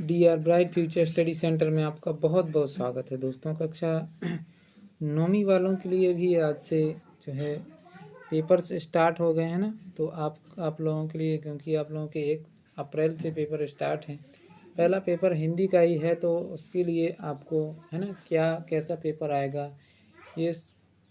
D R bright future study centre में आपका बहुत बहुत स्वागत है दोस्तों। कक्षा 9वीं वालों के लिए भी आज से जो है पेपर्स स्टार्ट हो गए हैं ना, तो आप लोगों के लिए, क्योंकि आप लोगों के 1 अप्रैल से पेपर स्टार्ट हैं। पहला पेपर हिंदी का ही है, तो उसके लिए आपको है ना क्या कैसा पेपर आएगा ये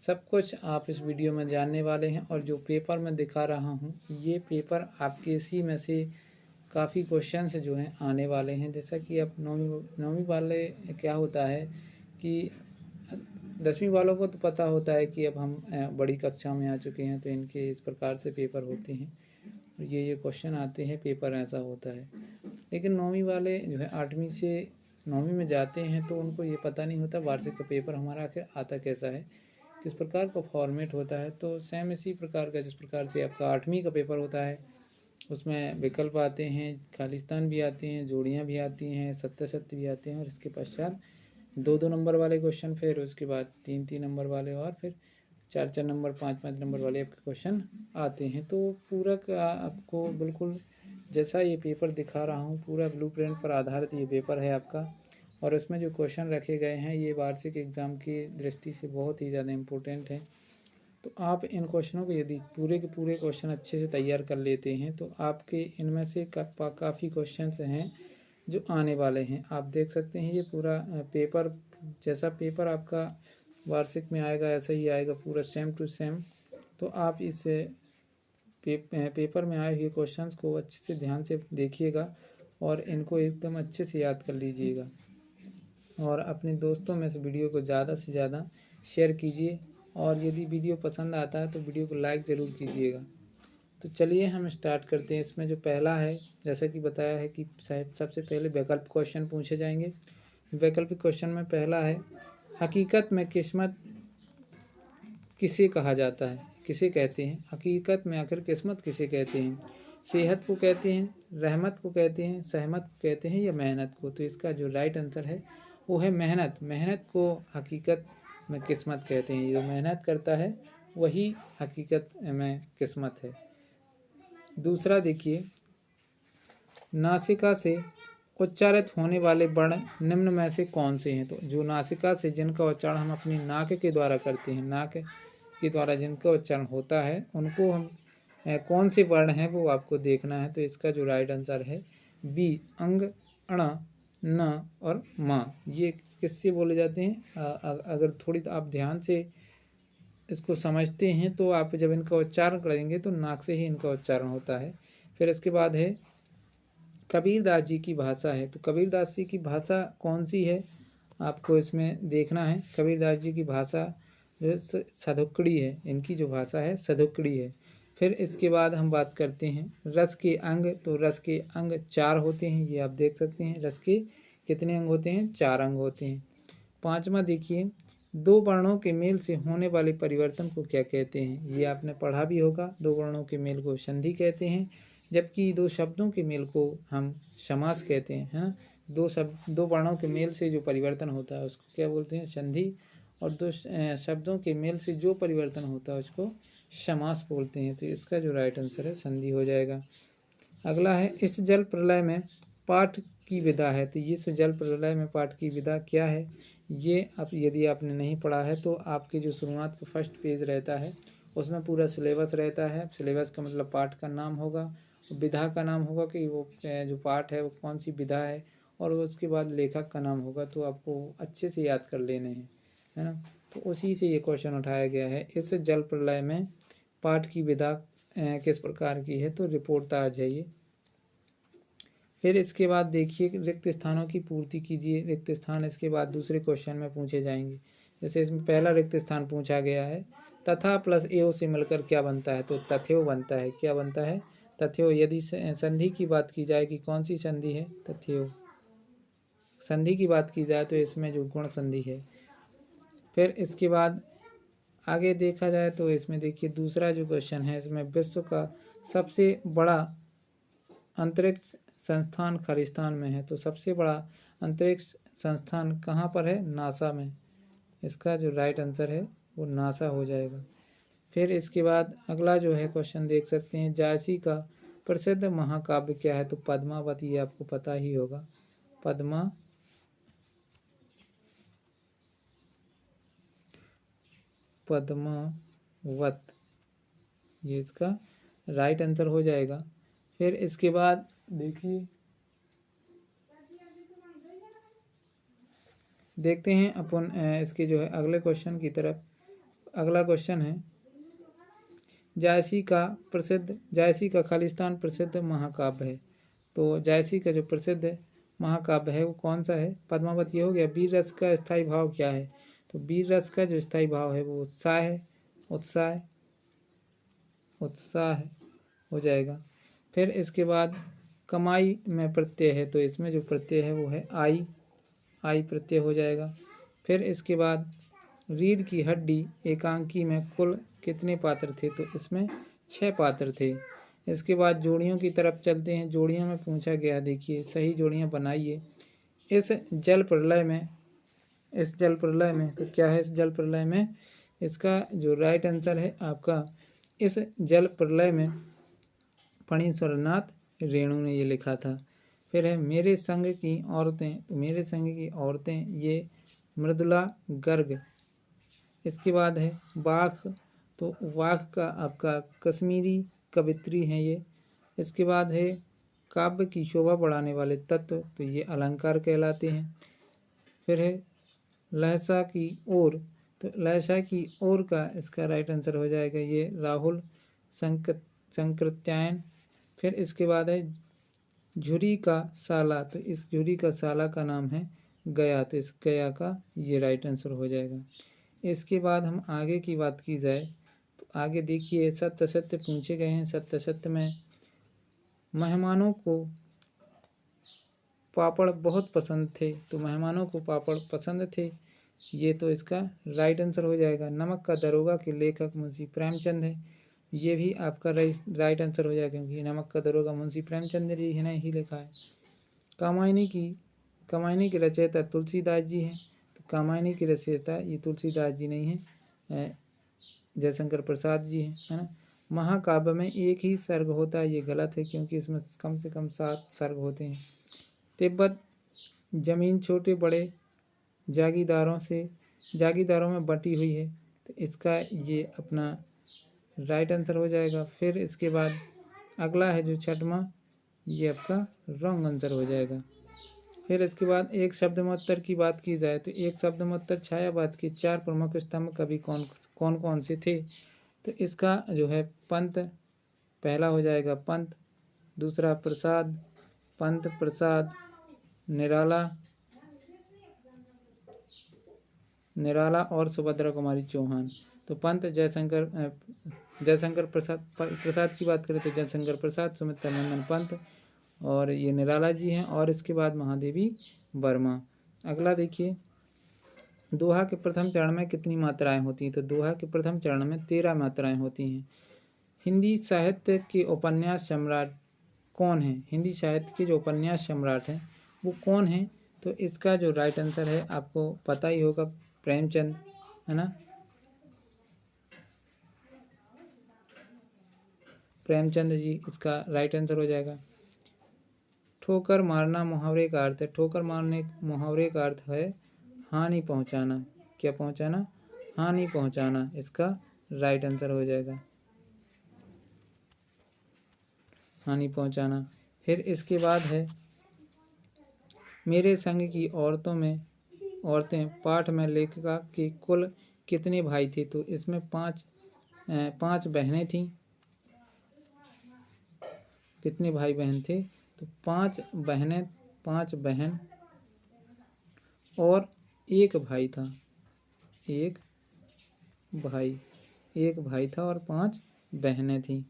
सब कुछ आप इस वीडियो में जानने वाले हैं। और जो पेपर मैं दिखा रहा हूँ ये पेपर आपके इसी में से काफ़ी क्वेश्चंस जो हैं आने वाले हैं। जैसा कि अब नौवीं वाले क्या होता है कि 10वीं वालों को तो पता होता है कि अब हम बड़ी कक्षा में आ चुके हैं, तो इनके इस प्रकार से पेपर होते हैं, ये क्वेश्चन आते हैं, पेपर ऐसा होता है। लेकिन 9वीं वाले जो है 8वीं से 9वीं में जाते हैं तो उनको ये पता नहीं होता वार्षिक का पेपर हमारा आखिर आता कैसा है, किस प्रकार का फॉर्मेट होता है। तो सेम इसी प्रकार का जिस प्रकार से आपका 8वीं का पेपर होता है, उसमें विकल्प आते हैं, खालिस्तान भी आते हैं, जोड़ियाँ भी आती हैं, सत्य भी आते हैं, और इसके पश्चात 2-2 नंबर वाले क्वेश्चन, फिर उसके बाद 3-3 नंबर वाले, और फिर 4-4 नंबर 5-5 नंबर वाले आपके क्वेश्चन आते हैं। तो पूरा का आपको बिल्कुल जैसा ये पेपर दिखा रहा हूँ पूरा ब्लूप्रिंट पर आधारित ये पेपर है आपका। और इसमें जो क्वेश्चन रखे गए हैं ये वार्षिक एग्ज़ाम की दृष्टि से बहुत ही ज़्यादा इम्पोर्टेंट है। तो आप इन क्वेश्चनों को यदि पूरे के पूरे क्वेश्चन अच्छे से तैयार कर लेते हैं तो आपके इनमें से काफ़ी क्वेश्चंस हैं जो आने वाले हैं। आप देख सकते हैं ये पूरा पेपर, जैसा पेपर आपका वार्षिक में आएगा ऐसा ही आएगा, पूरा सेम टू सेम। तो आप इस पेपर में आए हुए क्वेश्चंस को अच्छे से ध्यान से देखिएगा और इनको एकदम अच्छे से याद कर लीजिएगा, और अपने दोस्तों में से वीडियो को ज़्यादा से ज़्यादा शेयर कीजिए। और यदि वीडियो पसंद आता है तो वीडियो को लाइक ज़रूर कीजिएगा। तो चलिए हम स्टार्ट करते हैं। इसमें जो पहला है, जैसा कि बताया है कि सबसे पहले वैकल्पिक क्वेश्चन पूछे जाएंगे। वैकल्पिक क्वेश्चन में पहला है, हकीकत में किस्मत किसे कहा जाता है, किसे कहते हैं? हकीकत में आखिर किस्मत किसे कहते हैं? सेहत को कहते हैं, रहमत को कहते हैं, सहमत को कहते हैं, या मेहनत को? तो इसका जो राइट आंसर है वो है मेहनत। मेहनत को हकीकत में किस्मत कहते हैं। जो मेहनत करता है वही हकीकत में किस्मत है। दूसरा देखिए, नासिका से उच्चारित होने वाले वर्ण निम्न में से कौन से हैं? तो जो नासिका से जिनका उच्चारण हम अपनी नाक के द्वारा करते हैं, नाक के द्वारा जिनका उच्चारण होता है उनको हम कौन से वर्ण हैं वो आपको देखना है। तो इसका जो राइट आंसर है बी, अंग, अण, न और मा। ये किससे बोले जाते हैं? अगर थोड़ी तो आप ध्यान से इसको समझते हैं तो आप जब इनका उच्चारण करेंगे तो नाक से ही इनका उच्चारण होता है। फिर इसके बाद है कबीरदास जी की भाषा है। तो कबीरदास जी की भाषा कौन सी है आपको इसमें देखना है। कबीरदास जी की भाषा जो है सधुकड़ी है, इनकी जो भाषा है सधुकड़ी है। फिर इसके बाद हम बात करते हैं रस के अंग। तो रस के अंग 4 होते हैं, ये आप देख सकते हैं। रस के कितने अंग होते हैं? 4 अंग होते हैं। 5वां देखिए, 2 वर्णों के मेल से होने वाले परिवर्तन को क्या कहते हैं? ये आपने पढ़ा भी होगा। 2 वर्णों के मेल को संधि कहते हैं, जबकि 2 शब्दों के मेल को हम समास कहते हैं, है ना। 2 वर्णों के मेल से जो परिवर्तन होता है उसको क्या बोलते हैं? संधि। और 2 शब्दों के मेल से जो परिवर्तन होता है उसको समास बोलते हैं। तो इसका जो राइट आंसर है संधि हो जाएगा। अगला है, इस जल प्रलय में पाठ की विधा है। तो ये जल प्रलय में पाठ की विधा क्या है? ये आप यदि आपने नहीं पढ़ा है तो आपके जो शुरुआत का फर्स्ट पेज रहता है उसमें पूरा सिलेबस रहता है। सिलेबस का मतलब पाठ का नाम होगा, विधा का नाम होगा कि वो जो पाठ है वो कौन सी विधा है, और उसके बाद लेखक का नाम होगा। तो आपको अच्छे से याद कर लेने हैं, है ना। तो उसी से ये क्वेश्चन उठाया गया है, इस जल प्रलय में पाठ की विधा किस प्रकार की है? तो रिपोर्ट आ जाइए। फिर इसके बाद देखिए, रिक्त स्थानों की पूर्ति कीजिए। रिक्त स्थान इसके बाद दूसरे क्वेश्चन में पूछे जाएंगे। जैसे इसमें पहला रिक्त स्थान पूछा गया है, तथा प्लस एव से मिलकर क्या बनता है? तो तथ्यो बनता है। क्या बनता है? तथ्यो। यदि संधि की बात की जाए कि कौन सी संधि है? तथ्यो। संधि की बात की जाए तो इसमें जो गुण संधि है। फिर इसके बाद आगे देखा जाए तो इसमें देखिए दूसरा जो क्वेश्चन है, इसमें विश्व का सबसे बड़ा अंतरिक्ष संस्थान खालिस्तान में है। तो सबसे बड़ा अंतरिक्ष संस्थान कहाँ पर है? नासा में। इसका जो राइट आंसर है वो नासा हो जाएगा। फिर इसके बाद अगला जो है क्वेश्चन देख सकते हैं, जायसी का प्रसिद्ध महाकाव्य क्या है? तो पद्मावत। ये आपको पता ही होगा। पद्मावत, ये इसका राइट आंसर हो जाएगा। फिर इसके बाद देखिए, देखते हैं अपन इसके जो है अगले क्वेश्चन की तरफ। अगला क्वेश्चन है, जायसी का खालिस्तान प्रसिद्ध महाकाव्य है। तो जायसी का जो प्रसिद्ध महाकाव्य है वो कौन सा है? पद्मावत ये हो गया। वीर रस का स्थायी भाव क्या है? तो वीर रस का जो स्थायी भाव है वो उत्साह है। उत्साह हो जाएगा। फिर इसके बाद कमाई में प्रत्यय है, तो इसमें जो प्रत्यय है वो है आई प्रत्यय हो जाएगा। फिर इसके बाद रीढ़ की हड्डी एकांकी में कुल कितने पात्र थे? तो इसमें 6 पात्र थे। इसके बाद जोड़ियों की तरफ चलते हैं। जोड़ियों में पूछा गया, देखिए सही जोड़ियां बनाइए। इस जल प्रलय में तो क्या है? इस जल प्रलय में इसका जो राइट आंसर है आपका, इस जल प्रलय में फणीश्वरनाथ रेणु ने ये लिखा था। फिर है मेरे संग की औरतें, तो मेरे संग की औरतें ये मृदुला गर्ग। इसके बाद है वाक, तो वाक का आपका कश्मीरी कवित्री हैं ये। इसके बाद है काव्य की शोभा बढ़ाने वाले तत्व, तो ये अलंकार कहलाते हैं। फिर है लहसा की ओर, तो लहसा की ओर का इसका राइट आंसर हो जाएगा ये राहुल संकृत्यायन। फिर इसके बाद है झुरी का साला, तो इस झुरी का साला का नाम है गया, तो इस गया का ये राइट आंसर हो जाएगा। इसके बाद हम आगे की बात की जाए तो आगे देखिए सत्य सत्य पूछे गए हैं। सत्य सत्य में मेहमानों को पापड़ बहुत पसंद थे, तो मेहमानों को पापड़ पसंद थे, ये तो इसका राइट आंसर हो जाएगा। नमक का दरोगा के लेखक मुंशी प्रेमचंद है, ये भी आपका राइट आंसर हो जाएगा, क्योंकि नमक का दरोगा मुंशी प्रेमचंद जी ने ही लिखा है। कामायनी के रचयिता तुलसीदास जी हैं, तो कामायनी के रचयिता ये तुलसीदास जी नहीं है, जयशंकर प्रसाद जी हैं, है ना। महाकाव्य में एक ही सर्ग होता है, ये गलत है, क्योंकि इसमें कम से कम 7 सर्ग होते हैं। तिब्बत जमीन छोटे बड़े जागीरदारों में बटी हुई है, तो इसका ये अपना राइट आंसर हो जाएगा। फिर इसके बाद अगला है जो छठवां, ये आपका रॉन्ग आंसर हो जाएगा। फिर इसके बाद एक शब्दमोत्तर की बात की जाए तो एक शब्दमोत्तर छायावाद के 4 प्रमुख स्तंभ कवि कौन से थे? तो इसका जो है पंत पहला हो जाएगा, पंत। दूसरा पंत प्रसाद, निराला और सुभद्रा कुमारी चौहान। तो पंत जयशंकर प्रसाद की बात करें तो जयशंकर प्रसाद, सुमित्रा नंदन पंत और ये निराला जी हैं, और इसके बाद महादेवी वर्मा। अगला देखिए, दोहा के प्रथम चरण में कितनी मात्राएं होती हैं? तो दोहा के प्रथम चरण में 13 मात्राएं होती हैं। हिंदी साहित्य के उपन्यास सम्राट कौन है? हिंदी साहित्य के जो उपन्यास सम्राट हैं वो कौन है? तो इसका जो राइट आंसर है आपको पता ही होगा, प्रेमचंद, है ना। प्रेमचंद जी इसका राइट आंसर हो जाएगा। ठोकर मारना मुहावरे का अर्थ है, ठोकर मारने मुहावरे का अर्थ है हानि पहुंचाना। क्या पहुंचाना? हानि पहुंचाना, इसका राइट आंसर हो जाएगा, हानि पहुंचाना। फिर इसके बाद है मेरे संग की औरतें पाठ में लेखिका के कुल कितने भाई थे? तो इसमें 5 बहनें थीं। कितने भाई बहन थे? तो 5 बहन और एक भाई था। एक भाई था और 5 बहनें थीं।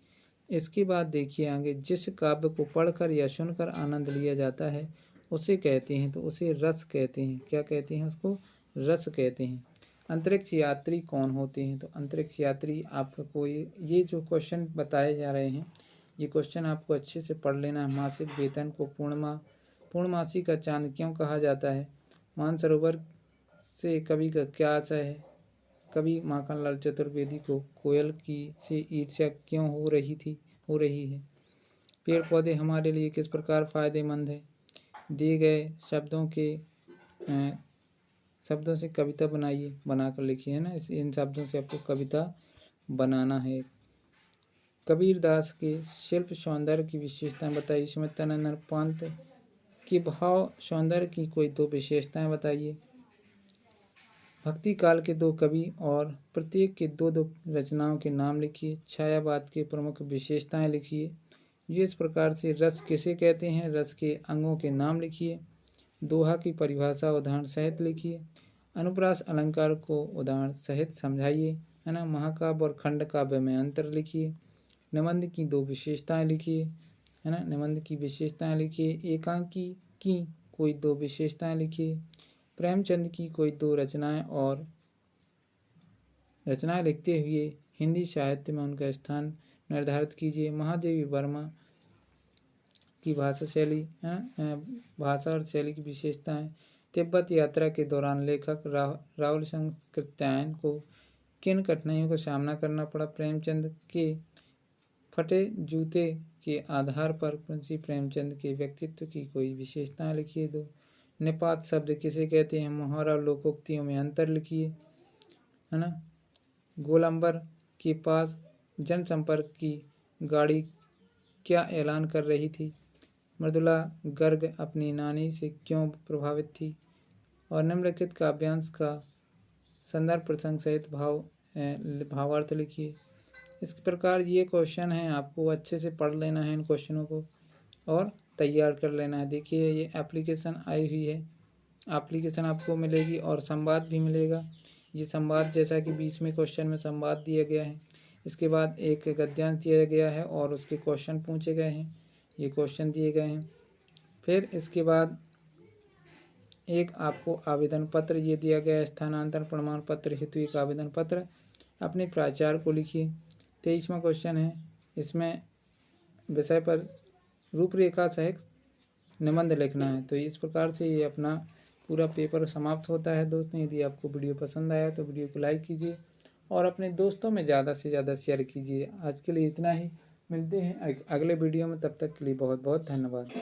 इसके बाद देखिए आगे, जिस काव्य को पढ़कर या सुनकर आनंद लिया जाता है उसे कहते हैं, तो उसे रस कहते हैं। क्या कहते हैं? उसको रस कहते हैं। अंतरिक्ष यात्री कौन होते हैं? तो अंतरिक्ष यात्री आपको ये जो क्वेश्चन बताए जा रहे हैं, ये क्वेश्चन आपको अच्छे से पढ़ लेना है। मासिक वेतन को पूर्णमासी का चांद क्यों कहा जाता है? मानसरोवर से कवि का क्या आशय है? कवि माखनलाल चतुर्वेदी को कोयल की से ईर्ष्या क्यों हो रही है? पेड़ पौधे हमारे लिए किस प्रकार फायदेमंद है? दिए गए शब्दों से कविता बनाकर लिखिए, है ना। इन शब्दों से आपको कविता बनाना है। कबीर दास के शिल्प सौंदर्य की विशेषताएं बताइए। सुमित्रानंद पंत की भाव सौंदर्य की कोई 2 विशेषताएं बताइए। भक्ति काल के 2 कवि और प्रत्येक के 2-2 रचनाओं के नाम लिखिए। छायावाद के प्रमुख विशेषताएं लिखिए। ये इस प्रकार से रस किसे कहते हैं, रस के अंगों के नाम लिखिए। दोहा की परिभाषा उदाहरण सहित लिखिए। अनुप्रास अलंकार को उदाहरण सहित समझाइए, है ना। महाकाव्य और खंड काव्य में अंतर लिखिए। निबंध की 2 विशेषताएं लिखिए, है ना। निबंध की विशेषताएं लिखिए। एकांकी की कोई 2 विशेषताएं लिखिए। प्रेमचंद की कोई 2 रचनाएं लिखते हुए हिंदी साहित्य में उनका स्थान निर्धारित कीजिए। महादेवी वर्मा की भाषा और शैली की विशेषताएं। तिब्बत यात्रा के दौरान लेखक राहुल संस्कृत्यायन को किन कठिनाइयों का सामना करना पड़ा। प्रेमचंद के फटे जूते के आधार पर मुंशी प्रेमचंद के व्यक्तित्व की कोई विशेषताएं लिखिए। 2 निपात शब्द किसे कहते हैं। मुहावरा और लोकोक्तियों में अंतर लिखिए, है ना। गोलंबर के पास जनसंपर्क की गाड़ी क्या ऐलान कर रही थी। मृदुला गर्ग अपनी नानी से क्यों प्रभावित थी। और निम्नलिखित काव्यांश का संदर्भ प्रसंग सहित भावार्थ लिखिए। इस प्रकार ये क्वेश्चन हैं, आपको अच्छे से पढ़ लेना है इन क्वेश्चनों को और तैयार कर लेना है। देखिए ये एप्लीकेशन आई हुई है, एप्लीकेशन आपको मिलेगी और संवाद भी मिलेगा। ये संवाद जैसा कि 20वें क्वेश्चन में संवाद दिया गया है, इसके बाद एक गद्यांश दिया गया है और उसके क्वेश्चन पूछे गए हैं, ये क्वेश्चन दिए गए हैं। फिर इसके बाद एक आपको आवेदन पत्र ये दिया गया है, स्थानांतरण प्रमाण पत्र हेतु एक आवेदन पत्र अपने प्राचार्य को लिखिए। 23वां क्वेश्चन है, इसमें विषय पर रूपरेखा सहित निबंध लिखना है। तो इस प्रकार से ये अपना पूरा पेपर समाप्त होता है। दोस्तों यदि आपको वीडियो पसंद आया तो वीडियो को लाइक कीजिए और अपने दोस्तों में ज़्यादा से ज़्यादा शेयर कीजिए। आज के लिए इतना ही, मिलते हैं अगले वीडियो में, तब तक के लिए बहुत बहुत धन्यवाद।